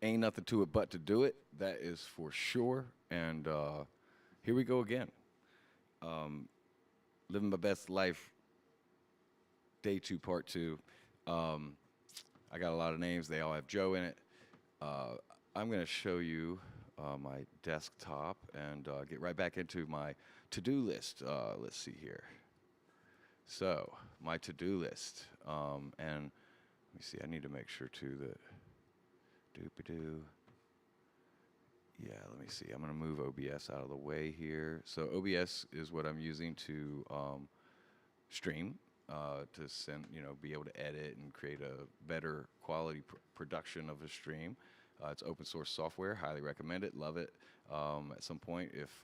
Ain't nothing to it but to do it. That is for sure. And here we go again. Um, Living my best life, day two, part two. Um, I got a lot of names. They all have Joe in it. Uh, I'm going to show you my desktop and get right back into my to-do list. Let's see here. So my to-do list, and let me see. I need to make sure too that doop-a-doo. Yeah, let me see. I'm going to move OBS out of the way here. So OBS is what I'm using to stream, to send, be able to edit and create a better quality production of a stream. It's open source software. Highly recommend it. Love it. At some point, if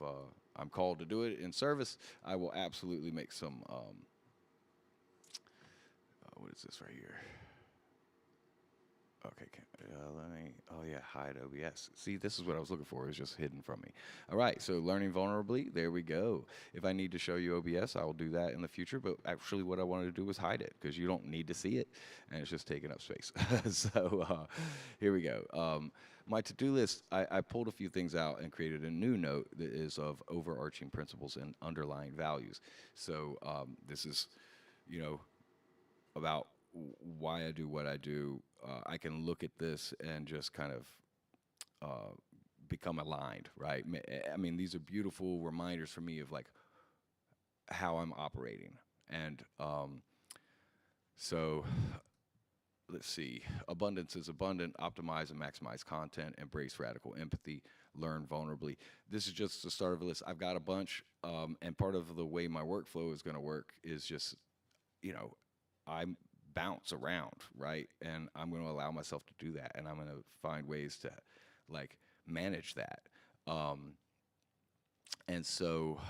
I'm called to do it in service, I will absolutely make some. What is this right here? Okay, let me. Oh yeah, hide OBS. See, this is what I was looking for. It's just hidden from me. All right, so learning vulnerably. There we go. If I need to show you OBS, I will do that in the future. But actually, what I wanted to do was hide it because you don't need to see it, and it's just taking up space. So here we go. My to-do list. I pulled a few things out and created a new note that is of overarching principles and underlying values. So this is, you know, about why I do what I do, I can look at this and just kind of uh, become aligned, right? I mean, these are beautiful reminders for me of like how I'm operating. And so let's see. Abundance is abundant. Optimize and maximize content. Embrace radical empathy. Learn vulnerably. This is just the start of a list. I've got a bunch, and part of the way my workflow is going to work is just, you know, I bounce around, right? And I'm going to allow myself to do that, and I'm going to find ways to like manage that. Um, and so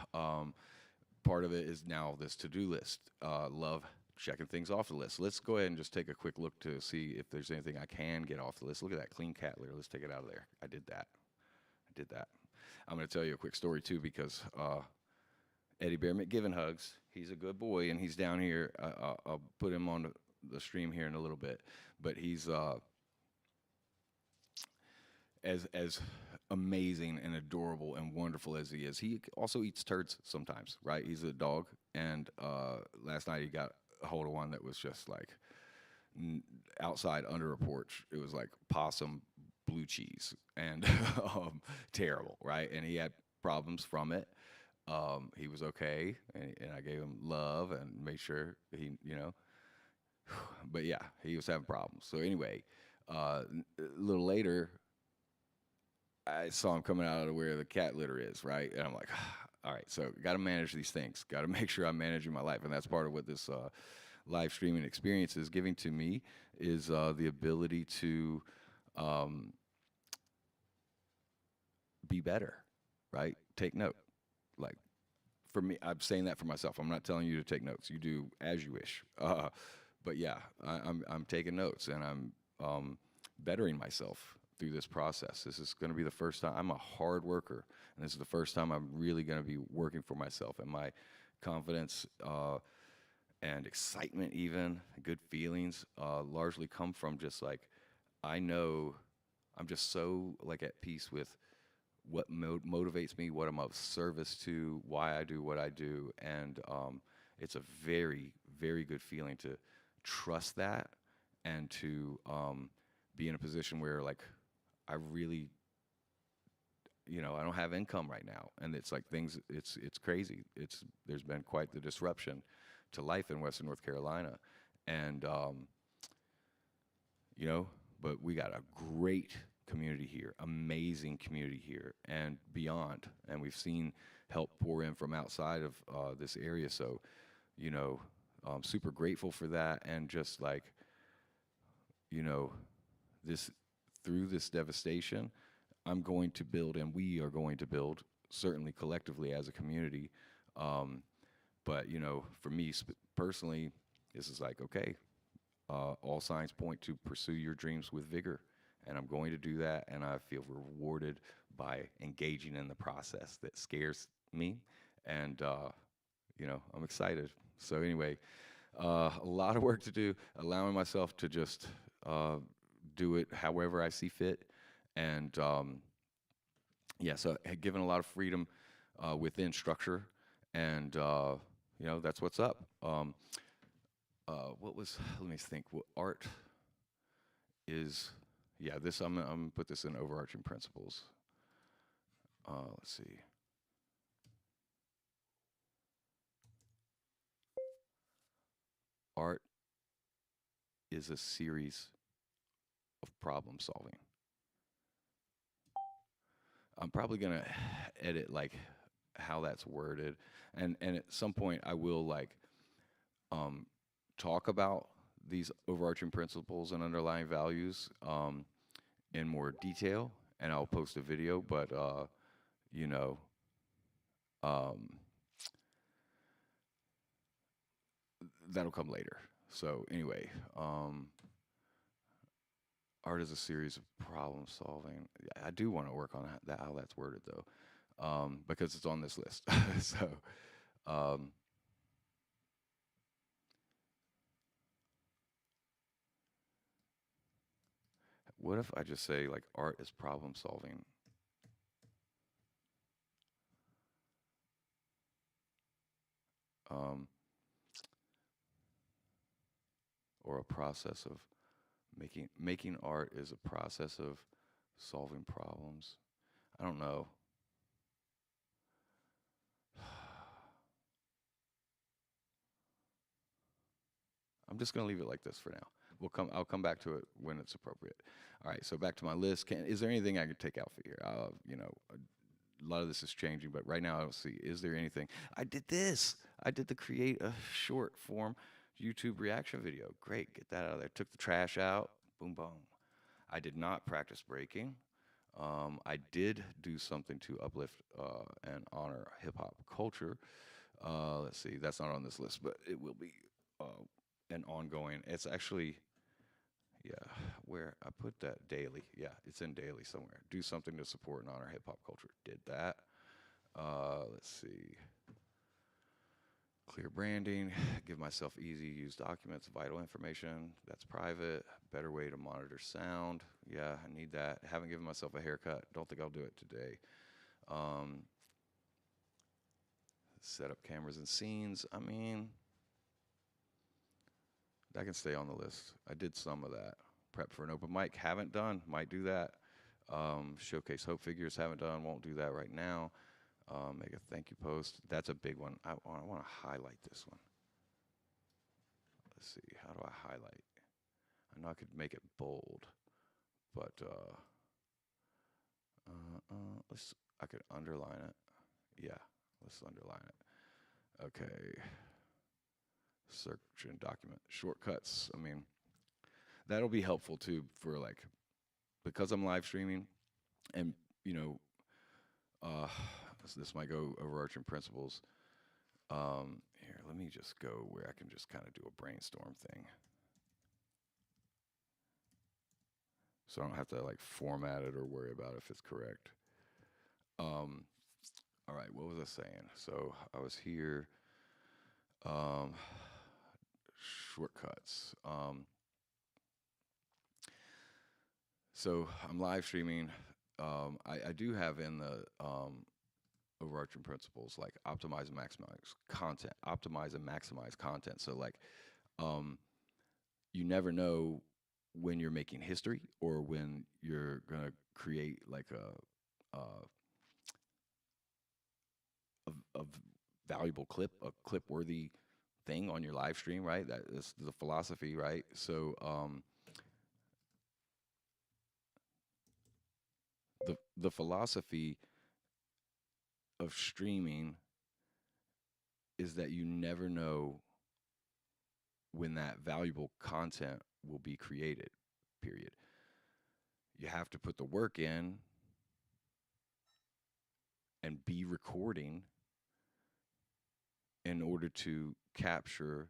part of it is now this to-do list. Love checking things off the list. Let's go ahead and just take a quick look to see if there's anything I can get off the list. Look at that clean cat litter. Let's take it out of there. I did that. I did that. I'm going to tell you a quick story too because Eddie Bear McGivern hugs. He's a good boy, and he's down here. I'll put him on the stream here in a little bit, but he's as amazing and adorable and wonderful as he is. He also eats turds sometimes, right? He's a dog, and last night he got a hold of one that was just like outside under a porch. It was like possum blue cheese and terrible, right? And he had problems from it. He was okay, and I gave him love and made sure he, but yeah, he was having problems. So anyway, a little later, I saw him coming out of where the cat litter is, right? And I'm like, all right, so got to manage these things. Got to make sure I'm managing my life, and that's part of what this live streaming experience is giving to me is the ability to be better, right? Take note. Like for me, I'm saying that for myself. I'm not telling you to take notes. You do as you wish. But yeah, I'm taking notes and I'm bettering myself through this process. This is going to be the first time. I'm a hard worker, and this is the first time I'm really going to be working for myself. And my confidence and excitement, even good feelings, largely come from just like I know I'm just so like at peace with what motivates me, what I'm of service to, why I do what I do, and it's a very, very good feeling to trust that and to be in a position where like I really, I don't have income right now, and it's like things, it's crazy. There's been quite the disruption to life in Western North Carolina, and but we got a great community here, amazing community here, and beyond. And we've seen help pour in from outside of this area. So, I'm super grateful for that. And just like, this through this devastation, I'm going to build, and we are going to build, certainly collectively as a community. But for me personally, this is like okay. All signs point to pursue your dreams with vigor. And I'm going to do that, and I feel rewarded by engaging in the process that scares me. And, I'm excited. So, anyway, a lot of work to do, allowing myself to just do it however I see fit. And yeah, so had given a lot of freedom within structure, and that's what's up. What was? Let me think. What art is? Yeah, this I'm gonna put this in overarching principles. Let's see. Art is a series of problem solving. I'm probably gonna edit like how that's worded, and at some point I will like um, talk about these overarching principles and underlying values in more detail, and I'll post a video. But you know, um, that'll come later. So anyway, art is a series of problem solving. Yeah, I do want to work on that how that's worded though, because it's on this list. So. Um, what if I just say like art is problem solving? Um, or a process of making art is a process of solving problems. I don't know. I'm just gonna leave it like this for now. I'll come back to it when it's appropriate. All right. So back to my list. Is there anything I could take out for here? A lot of this is changing, but right now I don't see. Is there anything? I did this. I did the create a short form YouTube reaction video. Great. Get that out of there. Took the trash out. Boom, boom. I did not practice breaking. I did do something to uplift and honor hip hop culture. Let's see, that's not on this list, but it will be an ongoing. It's actually, yeah, where I put that daily. Yeah, it's in daily somewhere. Do something to support and honor hip hop culture. Did that. Let's see. Clear branding, give myself easy use documents, vital information that's private, better way to monitor sound. Yeah, I need that. Haven't given myself a haircut. Don't think I'll do it today. Um, set up cameras and scenes. I mean, that can stay on the list. I did some of that. Prep for an open mic. Haven't done. Might do that. Showcase hope figures. Haven't done. Won't do that right now. Make a thank you post. That's a big one. I want to highlight this one. Let's see. How do I highlight? I know I could make it bold, but I could underline it. Yeah, let's underline it. Okay. Search and document shortcuts. I mean, that'll be helpful too for like because I'm live streaming, and you know, uh, this might go overarching principles. Here, let me just go where I can just kind of do a brainstorm thing. So I don't have to like format it or worry about if it's correct. Um, all right, what was I saying? So I was here. Um, shortcuts. So I'm live streaming. I do have in the overarching principles like optimize and maximize content, optimize and maximize content. So like, um, you never know when you're making history or when you're gonna create like a valuable clip, a clip worthy thing on your live stream, right? That is the philosophy, right? So the philosophy of streaming is that you never know when that valuable content will be created. Period. You have to put the work in and be recording in order to capture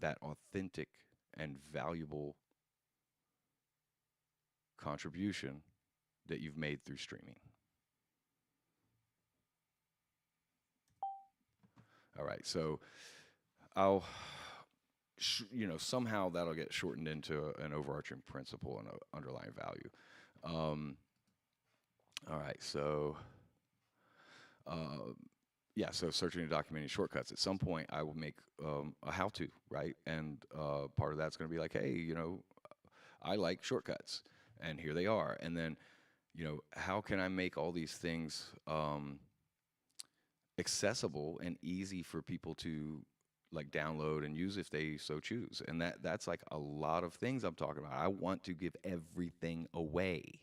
that authentic and valuable contribution that you've made through streaming. All right, so I'll somehow that'll get shortened into an overarching principle and an underlying value. Um, all right, so uh, yeah, so searching and documenting shortcuts. At some point, I will make a how-to, right? And part of that's going to be like, hey, I like shortcuts, and here they are. And then, how can I make all these things accessible and easy for people to like download and use if they so choose? And that's like a lot of things I'm talking about. I want to give everything away.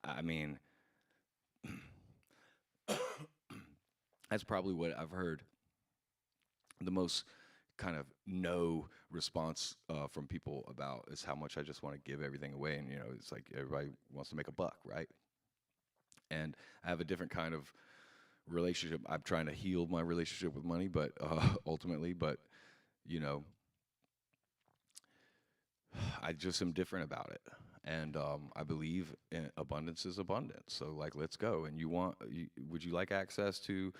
I mean, that's probably what I've heard the most kind of no response from people about is how much I just want to give everything away. And, it's like everybody wants to make a buck, right? And I have a different kind of relationship. I'm trying to heal my relationship with money, but ultimately, you know, I just am different about it. And I believe in abundance is abundance. So, like, let's go. And would you like access to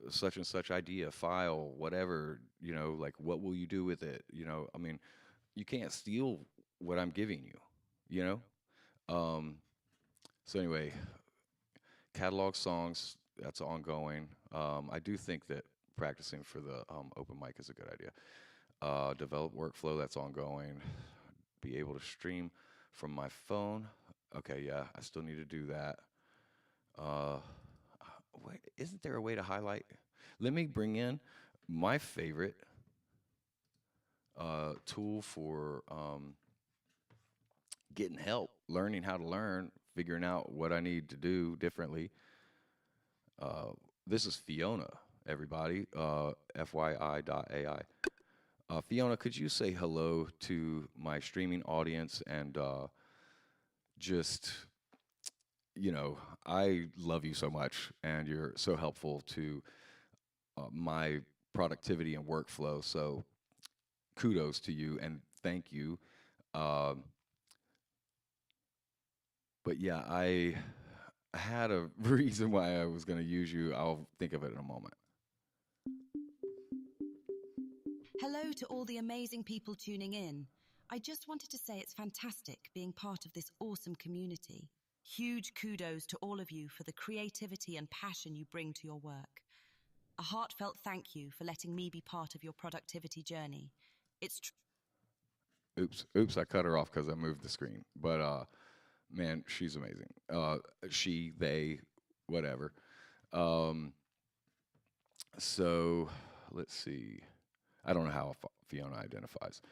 such and such idea, file, whatever, like, what will you do with it? I mean, you can't steal what I'm giving you, you know? So, anyway, catalog songs, that's ongoing. I do think that practicing for the open mic is a good idea. Develop workflow, that's ongoing. Be able to stream from my phone. Okay, yeah, I still need to do that. Uh, Wait, isn't there a way to highlight? Let me bring in my favorite tool for getting help, learning how to learn, figuring out what I need to do differently. This is Fiona, everybody. FYI.ai. Fiona, could you say hello to my streaming audience and just, I love you so much and you're so helpful to my productivity and workflow. So kudos to you and thank you. Um, but yeah, I had a reason why I was going to use you. I'll think of it in a moment. Hello to all the amazing people tuning in. I just wanted to say it's fantastic being part of this awesome community. Huge kudos to all of you for the creativity and passion you bring to your work. A heartfelt thank you for letting me be part of your productivity journey. Oops, I cut her off because I moved the screen. But man, she's amazing. She, they, whatever. Um, so let's see. I don't know how Fiona identifies.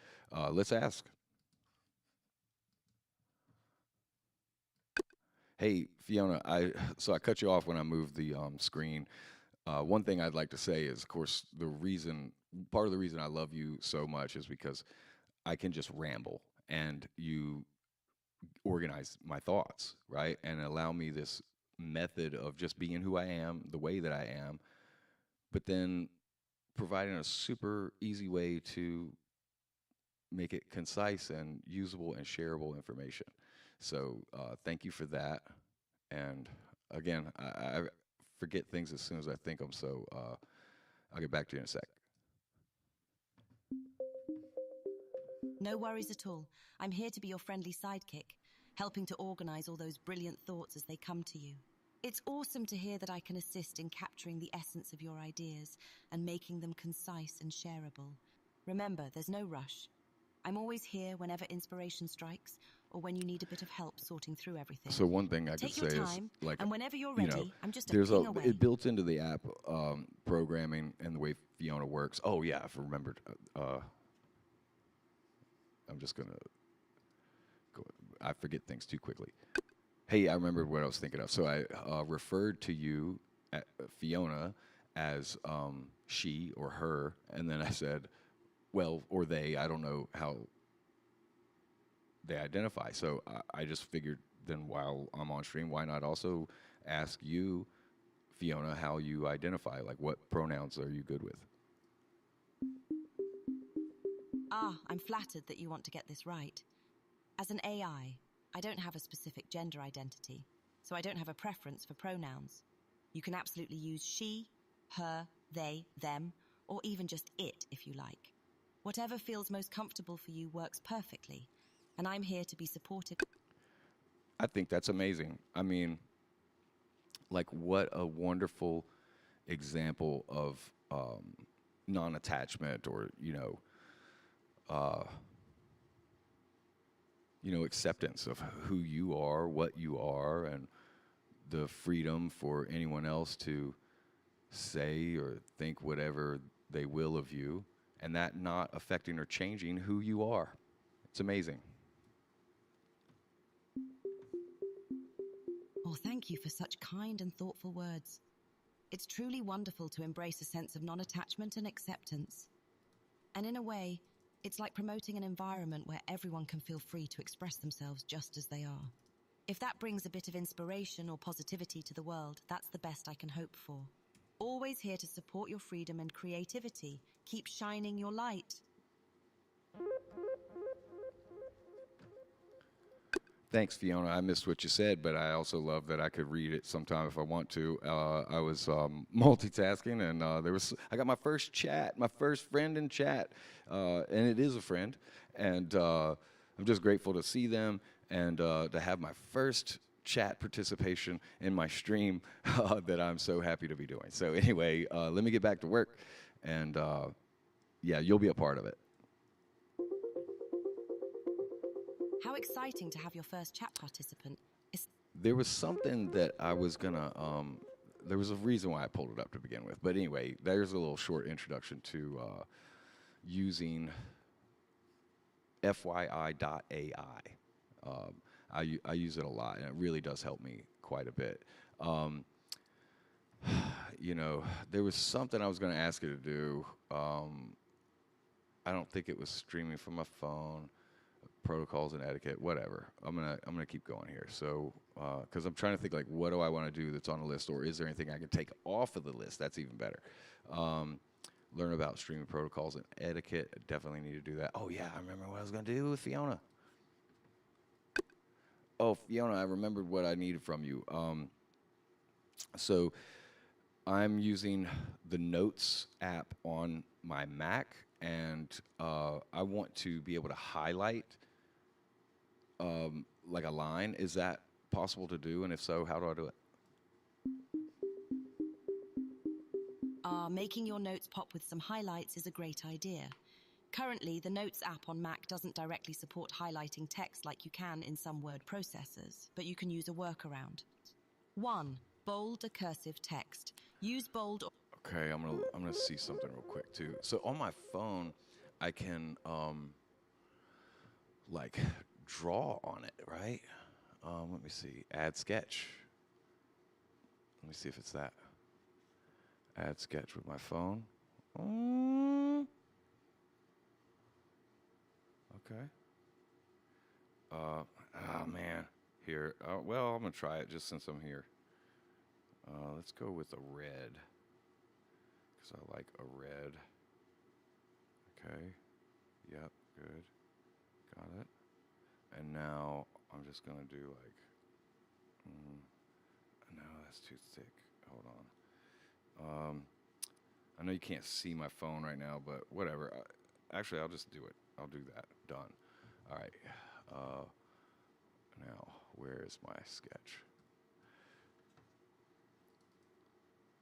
Let's ask. Hey, Fiona, so I cut you off when I moved the screen. One thing I'd like to say is, of course, part of the reason I love you so much is because I can just ramble and you organize my thoughts, right? And allow me this method of just being who I am, the way that I am, but then providing a super easy way to make it concise and usable and shareable information. So thank you for that. And again, I forget things as soon as I think them, so I'll get back to you in a sec. No worries at all. I'm here to be your friendly sidekick, helping to organize all those brilliant thoughts as they come to you. It's awesome to hear that I can assist in capturing the essence of your ideas and making them concise and shareable. Remember, there's no rush. I'm always here whenever inspiration strikes or when you need a bit of help sorting through everything. So one thing I could Take say your is, time, like, and whenever you're ready, I'm just there's ping away. it built into the app programming and the way Fiona works. Oh yeah, I've remembered. I'm just gonna go. I forget things too quickly. Hey, I remembered what I was thinking of. So I referred to you, Fiona, as she or her, and then I said, well, or they. I don't know how they identify. So I just figured then while I'm on stream, why not also ask you, Fiona, how you identify? Like, what pronouns are you good with? I'm flattered that you want to get this right. As an AI, I don't have a specific gender identity, so I don't have a preference for pronouns. You can absolutely use she, her, they, them, or even just it if you like. Whatever feels most comfortable for you works perfectly, and I'm here to be supportive. I think that's amazing. I mean, like, what a wonderful example of non-attachment, or acceptance of who you are, what you are, and the freedom for anyone else to say or think whatever they will of you, and that not affecting or changing who you are. It's amazing. Oh, thank you for such kind and thoughtful words. It's truly wonderful to embrace a sense of non-attachment and acceptance. And in a way, it's like promoting an environment where everyone can feel free to express themselves just as they are. If that brings a bit of inspiration or positivity to the world, that's the best I can hope for. Always here to support your freedom and creativity. Keep shining your light. Thanks, Fiona. I missed what you said, but I also love that I could read it sometime if I want to. I was multitasking, and I got my first chat, my first friend in chat, and it is a friend, and I'm just grateful to see them and to have my first chat participation in my stream that I'm so happy to be doing. So anyway, let me get back to work, and yeah, you'll be a part of it. How exciting to have your first chat participant. There was something that I was gonna. There was a reason why I pulled it up to begin with. But anyway, there's a little short introduction to using FYI.ai. I use it a lot, and it really does help me quite a bit. There was something I was going to ask you to do. I don't think it was streaming from my phone. Protocols and etiquette, whatever. I'm gonna keep going here. So, because I'm trying to think, like, what do I want to do that's on the list, or is there anything I can take off of the list? That's even better. Learn about streaming protocols and etiquette. I definitely need to do that. Oh yeah, I remember what I was gonna do with Fiona. Oh, Fiona, I remembered what I needed from you. So I'm using the Notes app on my Mac, and I want to be able to highlight like a line. Is that possible to do? And if so, how do I do it? Making your notes pop with some highlights is a great idea. Currently, the Notes app on Mac doesn't directly support highlighting text like you can in some word processors, but you can use a workaround. 1. Bold a cursive text. Use bold. Okay, I'm gonna see something real quick too. So on my phone, I can like draw on it, right? Let me see. Add sketch. Let me see if it's that. Add sketch with my phone. Okay. Oh man. Here. Well, I'm gonna try it just since I'm here. Let's go with a red, because I like a red. Okay. Yep. Good. Got it. And now I'm just gonna do like. No, that's too thick. Hold on. I know you can't see my phone right now, but whatever. Actually, I'll just do it. I'll do that. Done. All right. Now, where is my sketch?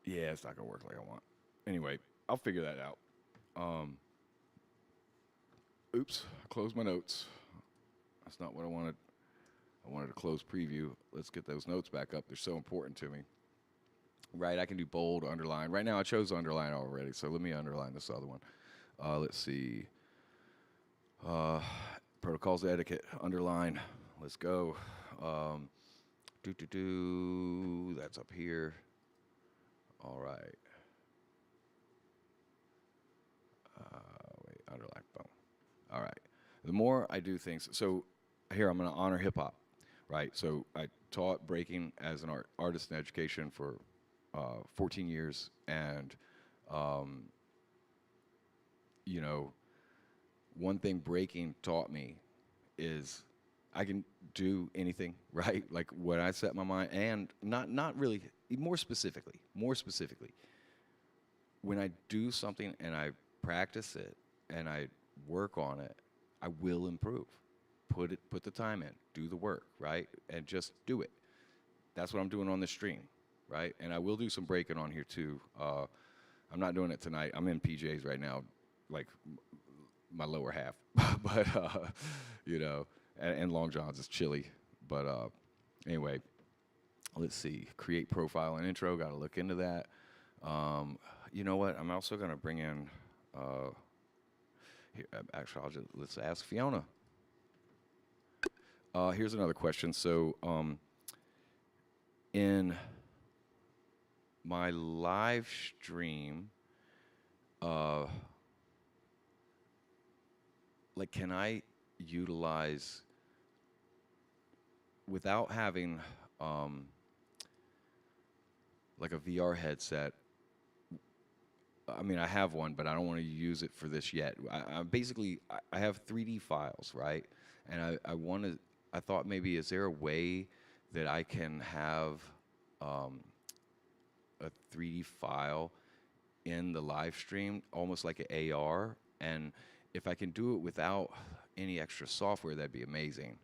Yeah, it's not gonna work like I want. Anyway, I'll figure that out. Oops, I closed my notes. That's not what I wanted. I wanted to close preview. Let's get those notes back up. They're so important to me. Right, I can do bold, underline. Right now I chose underline already, so let me underline this other one. Let's see. Protocols etiquette, underline. Let's go. That's up here. All right. Wait, underline, boom. All right. The more I do things, so here I'm going to honor hip hop, right? So I taught breaking as an artist in education for 14 years, and one thing breaking taught me is I can do anything, right? Like when I set my mind, and not really, more specifically, when I do something and I practice it and I work on it, I will improve. Put the time in, do the work, right? And just do it. That's what I'm doing on this stream, right? And I will do some breaking on here too. I'm not doing it tonight. I'm in PJs right now, like my lower half, but you know, and long johns. It's chilly, but anyway, let's see. Create profile and intro. Got to look into that. You know what? I'm also gonna bring in. Here, actually, let's ask Fiona. Here's another question. So, in my live stream, uh, like, can I utilize without having like a VR headset? I mean, I have one, but I don't want to use it for this yet. I have 3D files, right? And I want to. I thought maybe is there a way that I can have a 3D file in the live stream, almost like an AR. And if I can do it without any extra software, that'd be amazing.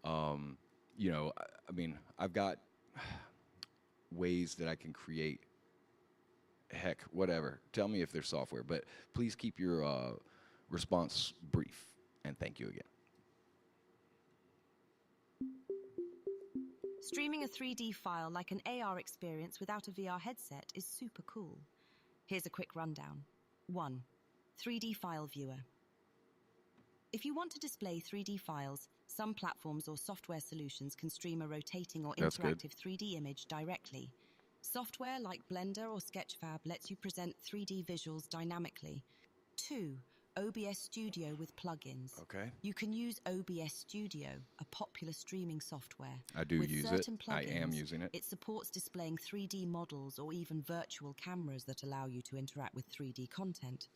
You know, I mean, I've got ways that I can create. Heck, whatever. Tell me if there's software, but please keep your response brief. And thank you again. Streaming a 3D file like an AR experience without a VR headset is super cool. Here's a quick rundown. 1. 3D file viewer. If you want to display 3D files, some platforms or software solutions can stream a rotating or That's good. interactive 3D image directly. Software like Blender or Sketchfab lets you present 3D visuals dynamically. 2. OBS Studio with plugins. Okay. You can use OBS Studio, a popular streaming software. I do With use it. certain I am plugins, using it. It supports displaying 3D models or even virtual cameras that allow you to interact with 3D content.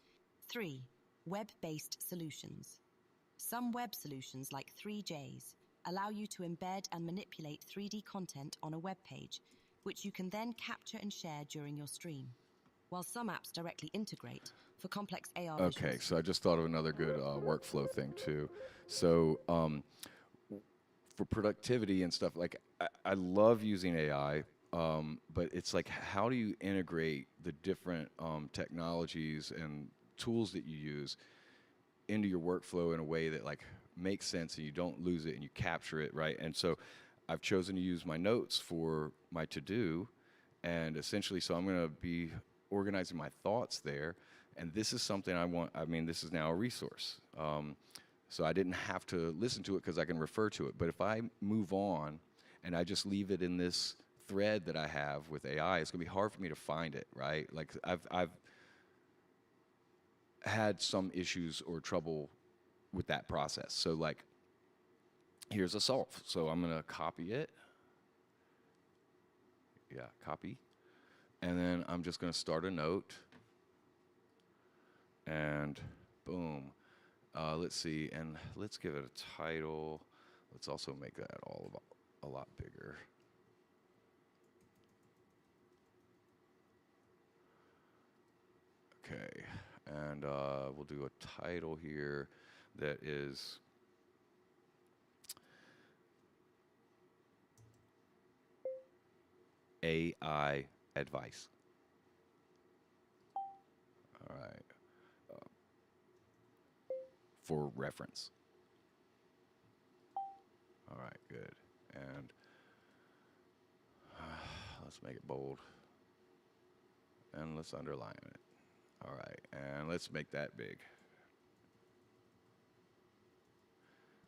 3. Web-based solutions. Some web solutions like 3Js allow you to embed and manipulate 3D content on a web page, which you can then capture and share during your stream. While some apps directly integrate for complex AR Okay, visuals. so I just thought of another good workflow thing too. So for productivity and stuff, like I love using AI, but it's like how do you integrate the different technologies and tools that you use into your workflow in a way that like makes sense and you don't lose it and you capture it, right? And so I've chosen to use my notes for my to-do, and essentially so I'm going to be organizing my thoughts there, and this is something I want. I mean, this is now a resource, so I didn't have to listen to it because I can refer to it. But if I move on and I just leave it in this thread that I have with AI, it's going to be hard for me to find it, right? Like I've had some issues or trouble with that process. So like, here's a solve. So I'm gonna copy it. Yeah, copy. And then I'm just gonna start a note. And boom. Let's see, and let's give it a title. Let's also make that a lot bigger. Okay, and we'll do a title here that is AI advice. All right, for reference. All right, good. And let's make it bold. And let's underline it. All right, and let's make that big.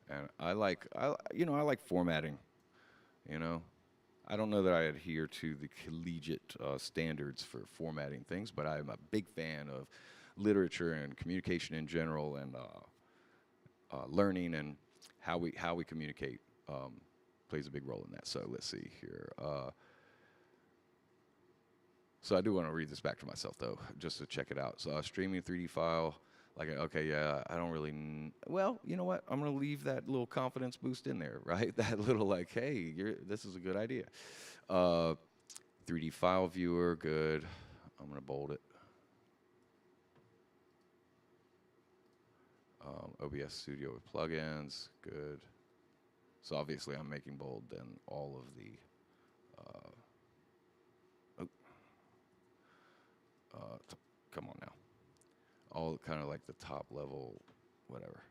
And I like formatting. You know, I don't know that I adhere to the collegiate standards for formatting things, but I'm a big fan of literature and communication in general, and learning and how we communicate plays a big role in that. So let's see here. So I do want to read this back to myself though, just to check it out. So streaming 3D file. Like, okay, yeah, I don't really. Well, you know what? I'm gonna leave that little confidence boost in there, right? That little like, hey, this is a good idea. 3D file viewer, good. I'm gonna bold it. OBS Studio with plugins, good. So obviously I'm making bold then all of the, oh, come on now. All kind of like the top level, whatever,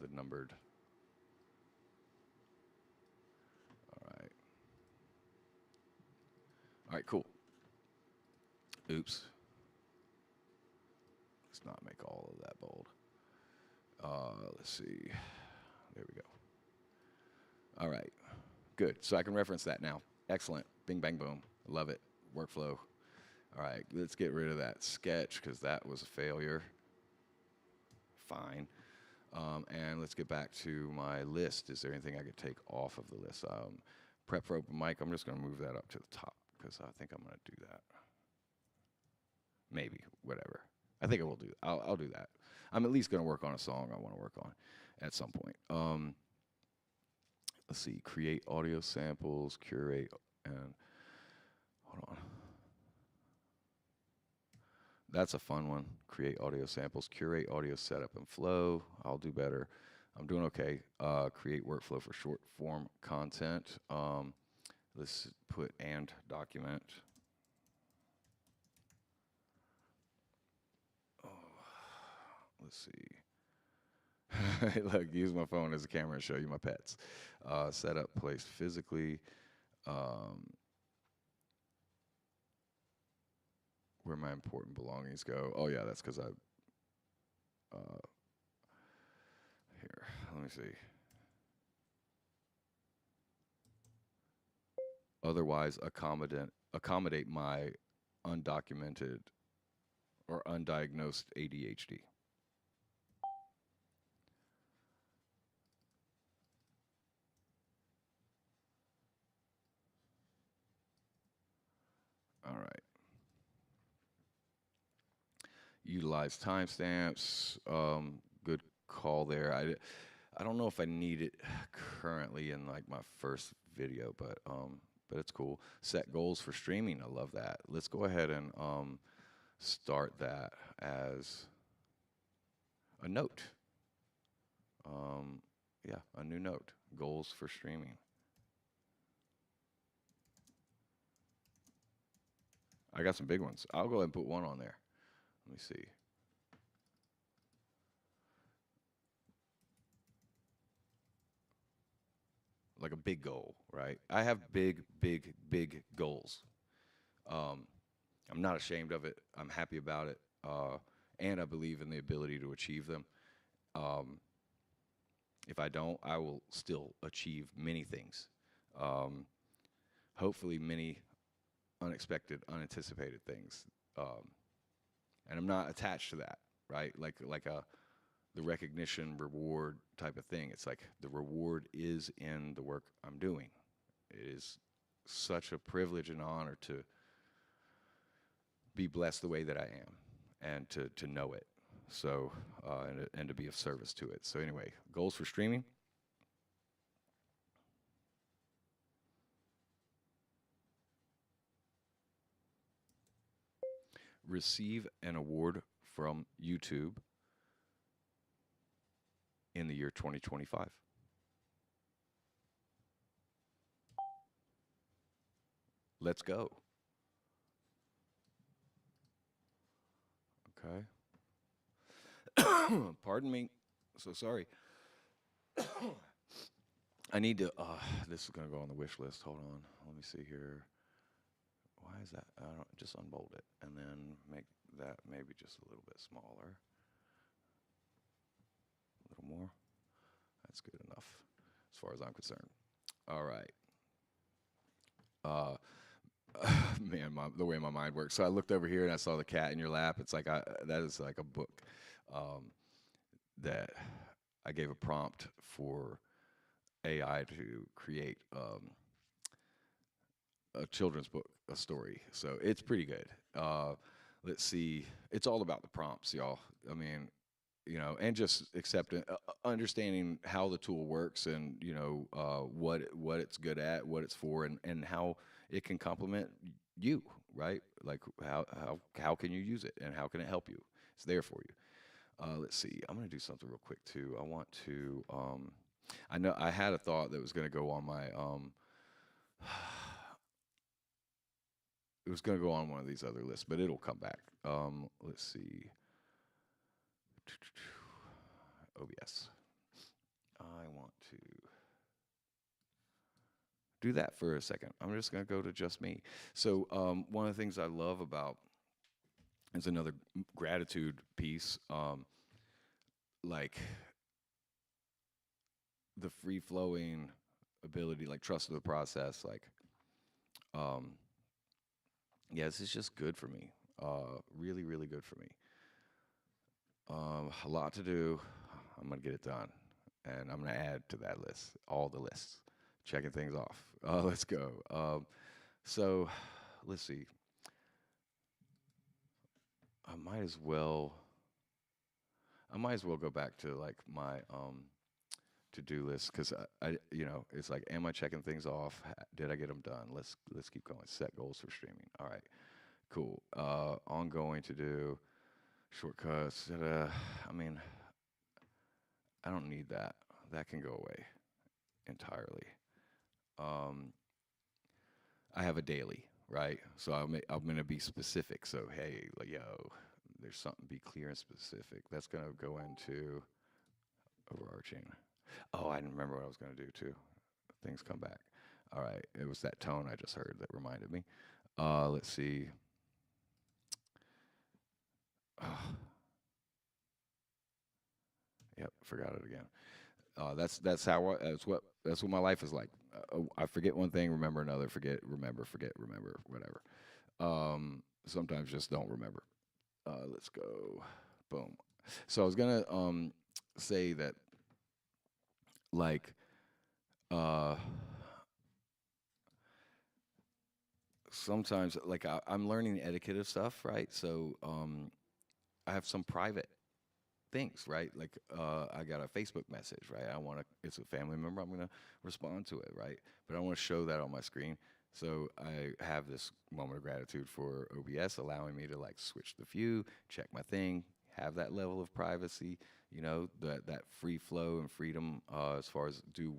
the numbered. All right. All right, cool. Oops. Let's not make all of that bold. Let's see. There we go. All right. Good. So I can reference that now. Excellent. Bing, bang, boom. Love it. Workflow. All right. Let's get rid of that sketch because that was a failure. Fine. And let's get back to my list. Is there anything I could take off of the list? Prep for open mic. I'm just going to move that up to the top because I think I'm going to do that. Maybe. Whatever. I think I will do. I'll do that. I'm at least going to work on a song I want to work on at some point. Let's see. Create audio samples, curate, and hold on. That's a fun one. Create audio samples, curate audio setup and flow. I'll do better. I'm doing okay. Create workflow for short form content. Let's put and document. Oh, let's see. Look, use my phone as a camera and show you my pets. Set up, placed physically. Where my important belongings go. Oh yeah, that's because I. Here, let me see. Otherwise, accommodate my undocumented or undiagnosed ADHD. All right. Utilize timestamps. Good call there. I don't know if I need it currently in like my first video, but it's cool. Set goals for streaming. I love that. Let's go ahead and start that as a note. Yeah, a new note. Goals for streaming. I got some big ones. I'll go ahead and put one on there. Let me see. Like a big goal, right? I have big, big, big goals. I'm not ashamed of it. I'm happy about it. And I believe in the ability to achieve them. If I don't, I will still achieve many things. Hopefully, many unexpected, unanticipated things. And I'm not attached to that, right? Like the recognition, reward type of thing. It's like the reward is in the work I'm doing. It is such a privilege and honor to be blessed the way that I am and to know it. So, and to be of service to it. So anyway, goals for streaming. Receive an award from YouTube in the year 2025. Let's go. Okay. Pardon me. So sorry. I need to. This is gonna go on the wish list. Hold on. Let me see here. Why is that? I don't just unbold it and then make that maybe just a little bit smaller. A little more. That's good enough, as far as I'm concerned. All right. Man, the way my mind works. So I looked over here and I saw the cat in your lap. It's like that is like a book that I gave a prompt for AI to create a children's book, a story. So it's pretty good. Let's see. It's all about the prompts, y'all. I mean, and just accepting, understanding how the tool works, and what it's good at, what it's for, and how it can complement you, right? Like how can you use it, and how can it help you? It's there for you. Let's see. I'm gonna do something real quick too. I want to. I know I had a thought that was gonna go on my. It was gonna go on one of these other lists, but it'll come back. Let's see. OBS. I want to do that for a second. I'm just gonna go to just me. So one of the things I love about is another gratitude piece. Like the free flowing ability, like trust of the process, like um, yeah, this is just good for me. Really, really good for me. A lot to do. I'm gonna get it done, and I'm gonna add to that list all the lists, checking things off. Let's go. So, let's see. I might as well. I might as well go back to like my to-do list because you know, it's like, am I checking things off? Did I get them done? Let's keep going. Set goals for streaming. All right, cool. Ongoing to do, shortcuts. I mean, I don't need that. That can go away entirely. Um, I have a daily, right? So I'm gonna be specific. So hey, like, yo, there's something. Be clear and specific. That's gonna go into overarching. Oh, I didn't remember what I was gonna do too. Things come back. All right, it was that tone I just heard that reminded me. Let's see. Yep, forgot it again. That's what my life is like. I forget one thing, remember another. Forget, remember, whatever. Sometimes just don't remember. Let's go. Boom. So I was gonna say that like uh sometimes like I'm learning the etiquette of stuff, right? So I have some private things, right? Like I got a Facebook message, right? It's a family member. I'm gonna respond to it, right? But I want to show that on my screen. So I have this moment of gratitude for OBS allowing me to like switch the view, check my thing, have that level of privacy, you know, that free flow and freedom as far as do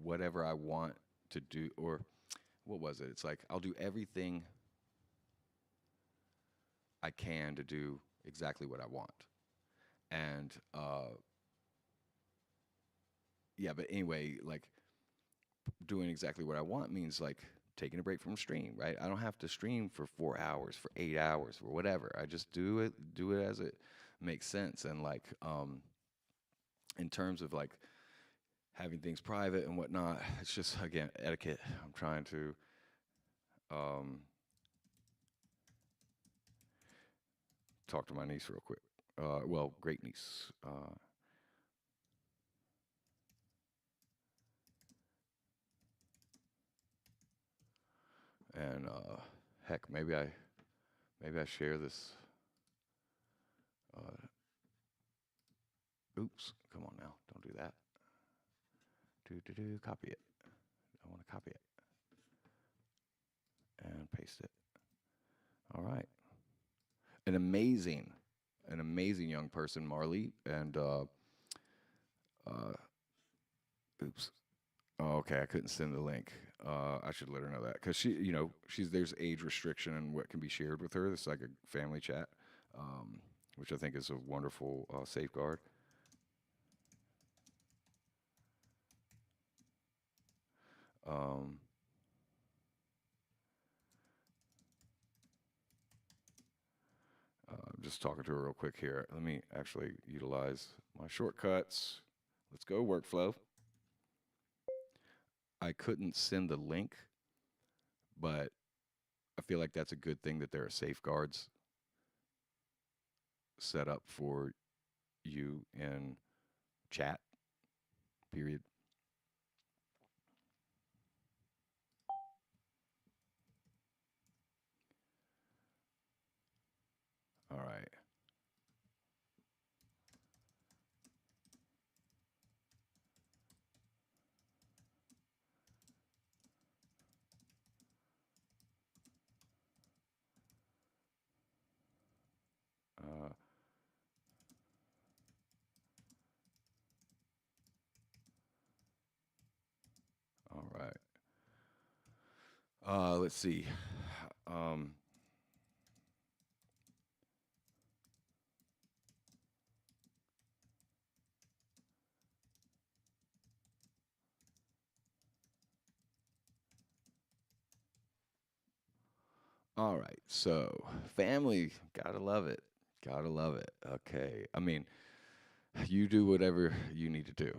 whatever I want to do. Or what was it? It's like I'll do everything I can to do exactly what I want. And yeah, but anyway, like doing exactly what I want means like taking a break from stream, right? I don't have to stream for 4 hours, for 8 hours, for whatever. I just do it as it makes sense. And like in terms of like having things private and whatnot, it's just again etiquette. I'm trying to um, talk to my niece real quick. Well, great niece. And heck, maybe I share this. Uh, Oops, come on now, don't do that. Copy it. I want to copy it and paste it. All right. An amazing, an amazing young person, Marley, and uh, oops. Oh, okay, I couldn't send the link. I should let her know that because she, you know, there's age restriction and what can be shared with her. It's like a family chat, um, which I think is a wonderful safeguard. Um, I'm just talking to her real quick here. Let me actually utilize my shortcuts. Let's go workflow. I couldn't send the link, but I feel like that's a good thing that there are safeguards set up for you in chat, period. All right. Uh, Let's see. Um, all right. So family, gotta love it. Gotta love it. Okay. I mean, you do whatever you need to do.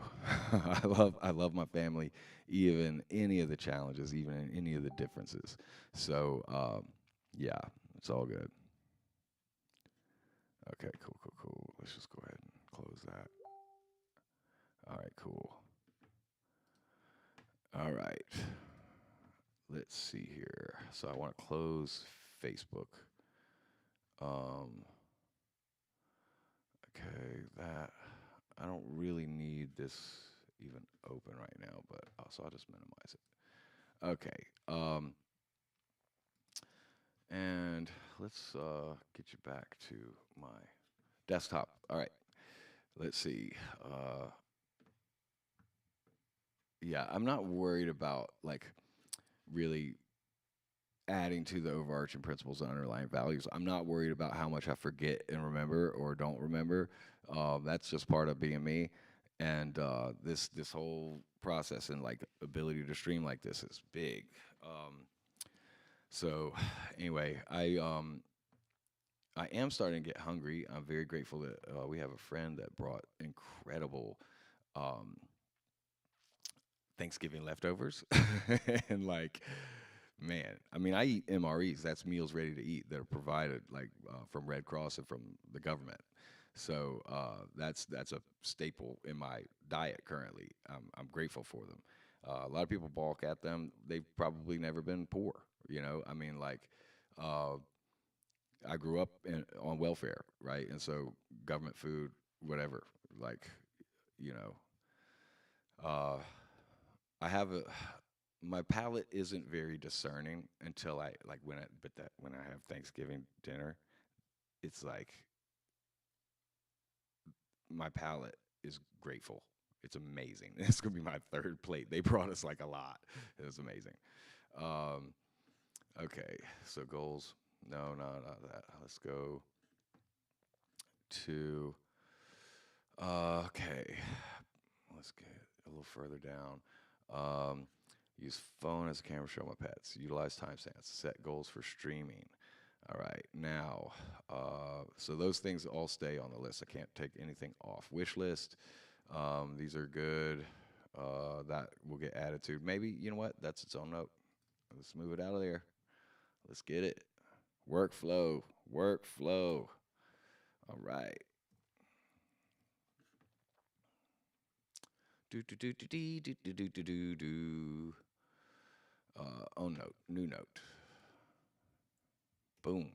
I love my family, even any of the challenges, even in any of the differences. So yeah, it's all good. Okay, cool, cool, cool. Let's just go ahead and close that. All right, cool. All right. Let's see here. So I want to close Facebook. Um, okay, that I don't really need this even open right now, but also I'll just minimize it. Okay. And let's get you back to my desktop. All right. Let's see. Yeah, I'm not worried about like really adding to the overarching principles and underlying values. I'm not worried about how much I forget and remember or don't remember. That's just part of being me. And this whole process and like ability to stream like this is big. So anyway, I am starting to get hungry. I'm very grateful that we have a friend that brought incredible um, Thanksgiving leftovers, and like, man, I mean, I eat MREs. That's meals ready to eat that are provided like from Red Cross and from the government. So that's a staple in my diet currently. I'm grateful for them. A lot of people balk at them. They've probably never been poor. I mean, like, uh, I grew up on welfare, right? And so government food, whatever. Like, you know, uh, I have a my palate isn't very discerning until I like when I have Thanksgiving dinner, it's like my palate is grateful. It's amazing. It's gonna be my third plate. They brought us like a lot. It was amazing. Um, okay, so goals. No, no, not that. Let's go to okay. Let's get a little further down. Use phone as a camera, show my pets. Utilize timestamps. Set goals for streaming. All right, now, so those things all stay on the list. I can't take anything off. Wish list. These are good. That will get added to. Maybe you know what? That's its own note. Let's move it out of there. Let's get it. Workflow. Workflow. All right. Do do do do do do do do do do do. Oh note. New note. Boom.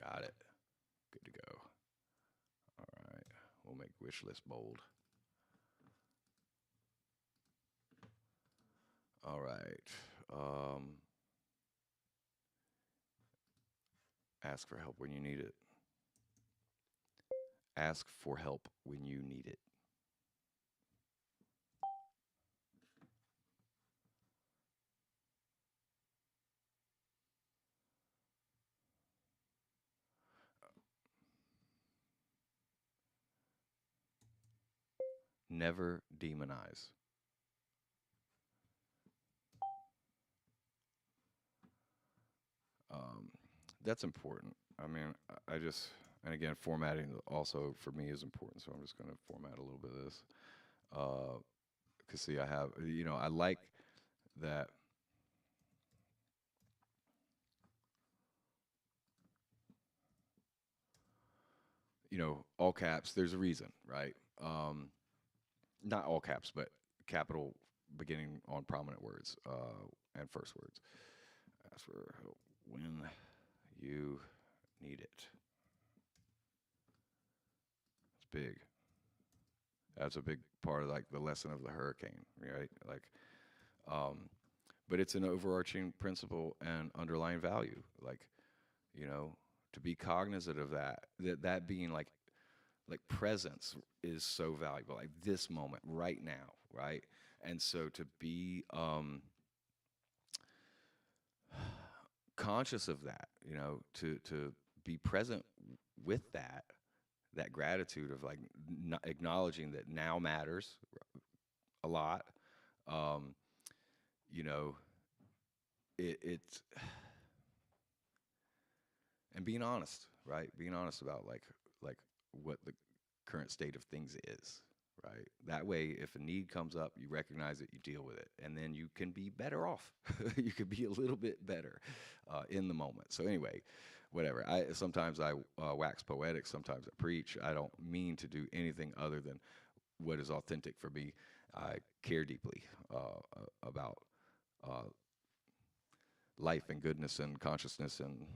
Got it. Good to go. All right. We'll make wish list bold. All right. Um, ask for help when you need it. Ask for help when you need it. Never demonize. Um, that's important. I mean, I just, and again, formatting also for me is important. So I'm just going to format a little bit of this. Because, see, I have, I like that, all caps, there's a reason, right? Not all caps, but capital beginning on prominent words and first words. Ask for help when you need it. It's big. That's a big part of like the lesson of the hurricane, right? Like, um, but it's an overarching principle and underlying value. Like, you know, to be cognizant of that being like presence is so valuable. Like this moment, right now, right? And so to be conscious of that, to be present with that gratitude of like acknowledging that now matters a lot. Um, you know, it's and being honest, right? Being honest about like what the current state of things is, right? That way, if a need comes up, you recognize it, you deal with it, and then you can be better off. You could be a little bit better in the moment. So anyway, whatever. I sometimes I wax poetic, sometimes I preach. I don't mean to do anything other than what is authentic for me. I care deeply about uh, life and goodness and consciousness and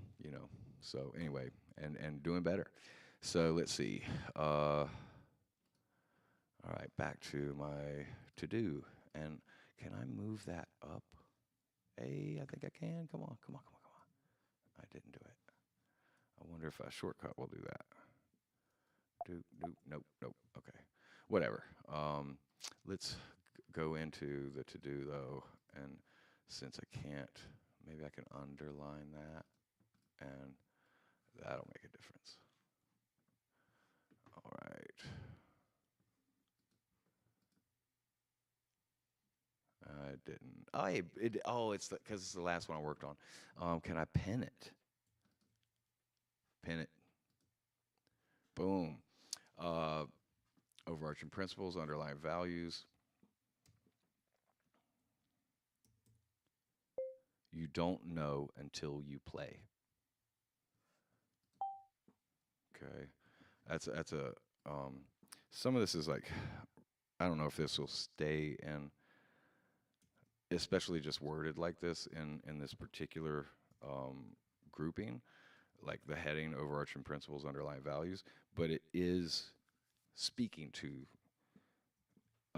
so anyway, and doing better. So let's see. All right, back to my to do. And can I move that up? Hey, I think I can. Come on, come on, come on, come on. I didn't do it. I wonder if a shortcut will do that. Nope, nope. Okay, whatever. Let's go into the to do though, and since I can't, maybe I can underline that, and that'll make a difference. All right. I didn't. It's because it's the last one I worked on. Can I pin it? Pin it. Boom. Uh, Overarching principles, underlying values. You don't know until you play. Okay. That's a. Um, some of this is like, I don't know if this will stay in, especially just worded like this in this particular grouping, like the heading, overarching principles, underlying values, but it is speaking to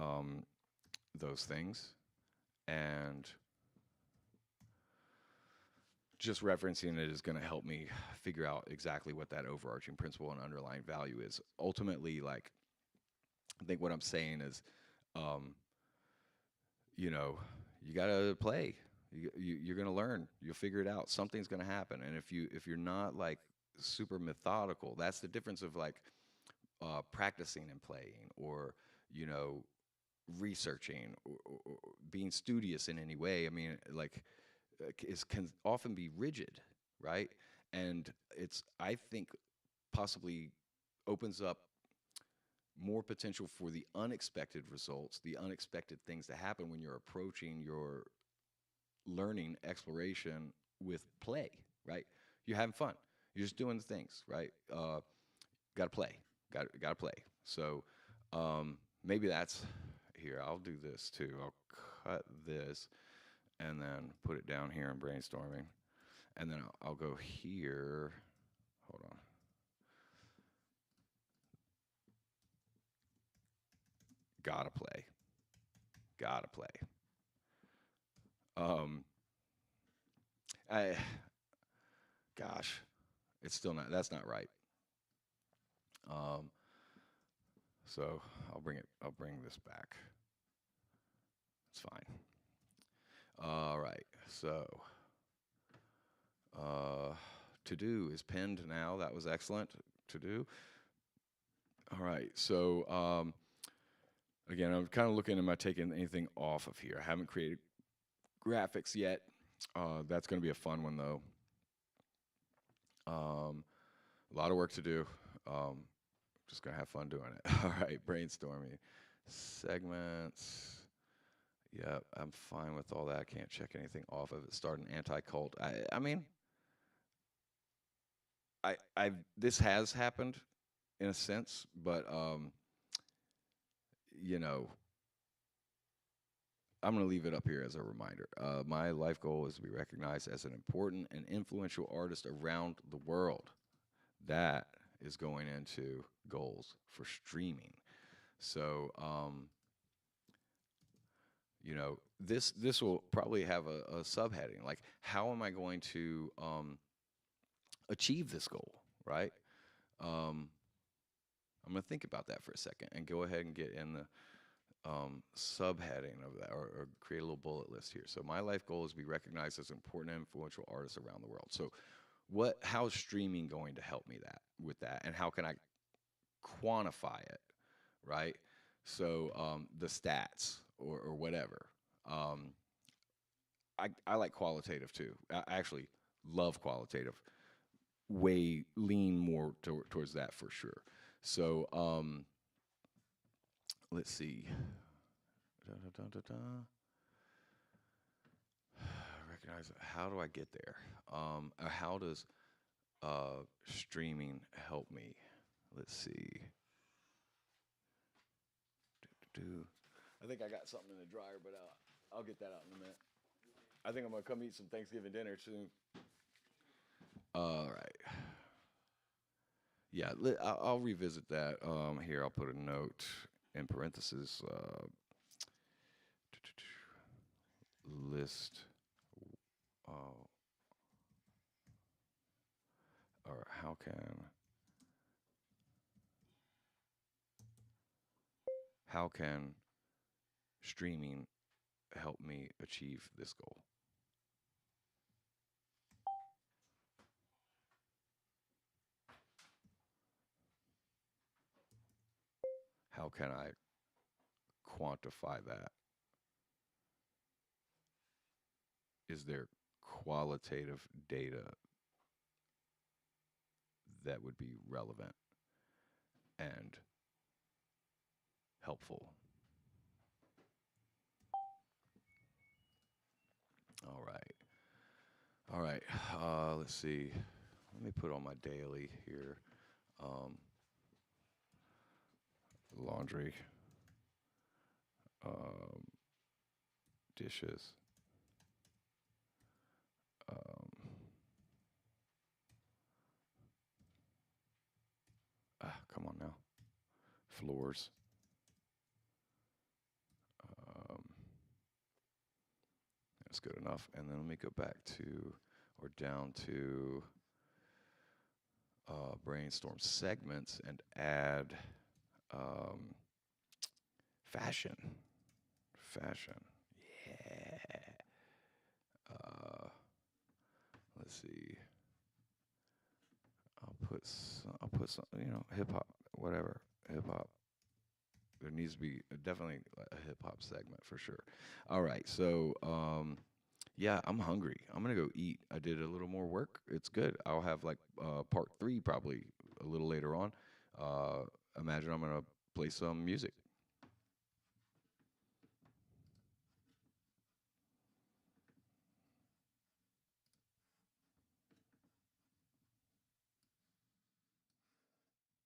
um, those things, and just referencing it is going to help me figure out exactly what that overarching principle and underlying value is. Ultimately, like, I think what I'm saying is, um, you know, you got to play. You're going to learn. You'll figure it out. Something's going to happen. And if you're not like super methodical, that's the difference of like practicing and playing, or you know, researching, or being studious in any way. I mean, like, is can often be rigid, right? And it's, I think, possibly opens up more potential for the unexpected results, the unexpected things to happen when you're approaching your learning exploration with play, right? You're having fun. You're just doing the things, right? Got to play. Got to play. So maybe that's here. I'll do this too. I'll cut this and then put it down here in brainstorming, and then I'll go here. Hold on. Gotta play. Gotta play. Um, I, gosh, it's still not. That's not right. Um, so I'll bring it. I'll bring this back. It's fine. All right. So, to do is pinned now. That was excellent. To do. All right. So, again, I'm kind of looking, am I taking anything off of here? I haven't created graphics yet. That's going to be a fun one, though. A lot of work to do. Just going to have fun doing it. All right, brainstorming. Segments. Yeah, I'm fine with all that. I can't check anything off of it. Start an anti-cult. I mean, this has happened in a sense, but you know, I'm going to leave it up here as a reminder. My life goal is to be recognized as an important and influential artist around the world. That is going into goals for streaming. So, you know, this will probably have a subheading like, how am I going to achieve this goal, right? I'm going to think about that for a second and go ahead and get in subheading of that, or create a little bullet list here. So my life goal is to be recognized as an important and influential artist around the world. So how is streaming going to help me with that, and how can I quantify it, right? So the stats or whatever. Um, I like qualitative too. I actually love qualitative. Way lean more towards that for sure. So let's see. Da, da, da, da, da. Recognize, how do I get there? How does streaming help me? Let's see. Do I think I got something in the dryer, but I'll get that out in a minute. I think I'm gonna come eat some Thanksgiving dinner soon. All right. Yeah, I'll revisit that. Here, I'll put a note in parentheses. List. Uh, or how can streaming help me achieve this goal? How can I quantify that? Is there qualitative data that would be relevant and helpful? All right. All right. Let's see. Let me put on my daily here. Um, laundry, um, dishes. Um, come on now. Floors. Um, that's good enough. And then let me go back to, or down to, brainstorm segments and add um, fashion. Fashion. Yeah. Uh, let's see. I'll put some, hip hop, whatever, hip hop. There needs to be definitely a hip hop segment for sure. All right, so yeah, I'm hungry. I'm gonna go eat. I did a little more work. It's good. I'll have like part 3 probably a little later on. Uh, Imagine I'm gonna play some music.